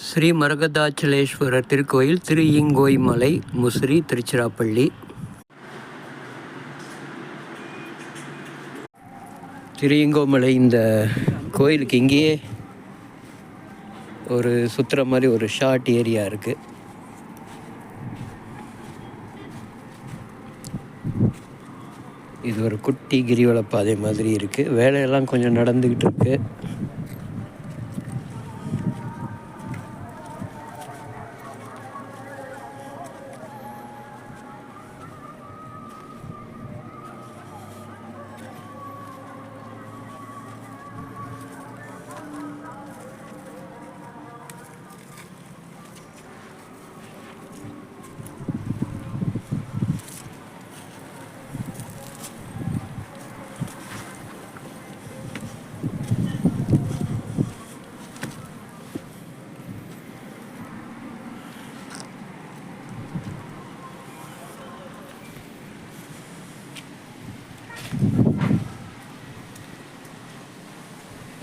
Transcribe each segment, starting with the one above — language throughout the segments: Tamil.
ஸ்ரீ மரகதாச்சலேஸ்வரர் திருக்கோயில், திருஈங்கோய் மலை, முசிறி, திருச்சிராப்பள்ளி. திருஈங்கோமலை இந்த கோயிலுக்கு இங்கேயே ஒரு சுற்றுற மாதிரி ஒரு ஷார்ட் ஏரியா இருக்குது. இது ஒரு குட்டி கிரிவல பாதை மாதிரி இருக்குது. வேலையெல்லாம் கொஞ்சம் நடந்துக்கிட்டு இருக்குது.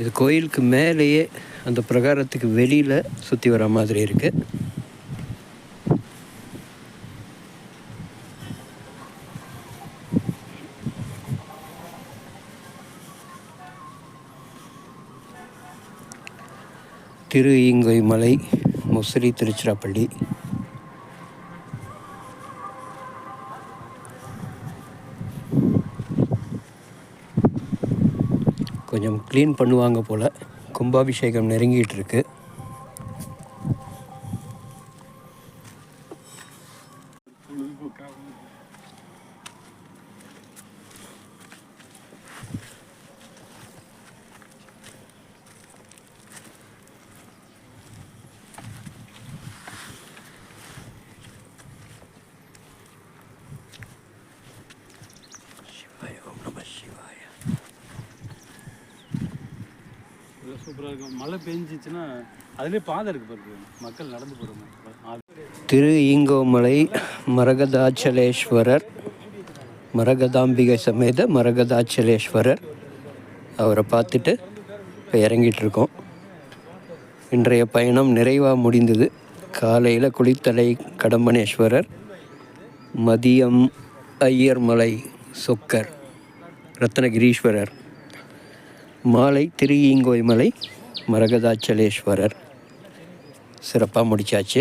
இது கோயிலுக்கு மேலேயே அந்த பிரகாரத்துக்கு வெளியில் சுற்றி வர மாதிரி இருக்குது. திருஈங்கோய் மலை, முசிறி, திருச்சிராப்பள்ளி. கொஞ்சம் க்ளீன் பண்ணுவாங்க போல். கும்பாபிஷேகம் நெருங்கிட்டு இருக்கு. சூப்பராக இருக்கும். மழை பெஞ்சிச்சுன்னா அதுலேயே பாதை இருக்குது பாருங்க, மக்கள் நடந்து போகிறாங்க. திருஈங்கோமலை மரகதாச்சலேஸ்வரர், மரகதாம்பிகை சமேத மரகதாச்சலேஸ்வரர், அவரை பார்த்துட்டு இப்போ இறங்கிட்டு இருக்கோம். இன்றைய பயணம் நிறைவாக முடிந்தது. காலையில் குளித்தலை கடம்பனேஸ்வரர், மதியம் ஐயர்மலை சொக்கர் ரத்னகிரீஸ்வரர், மாலை திருஈங்கோய் மலை மரகதாச்சலேஸ்வரர். சிறப்பாக முடித்தாச்சு.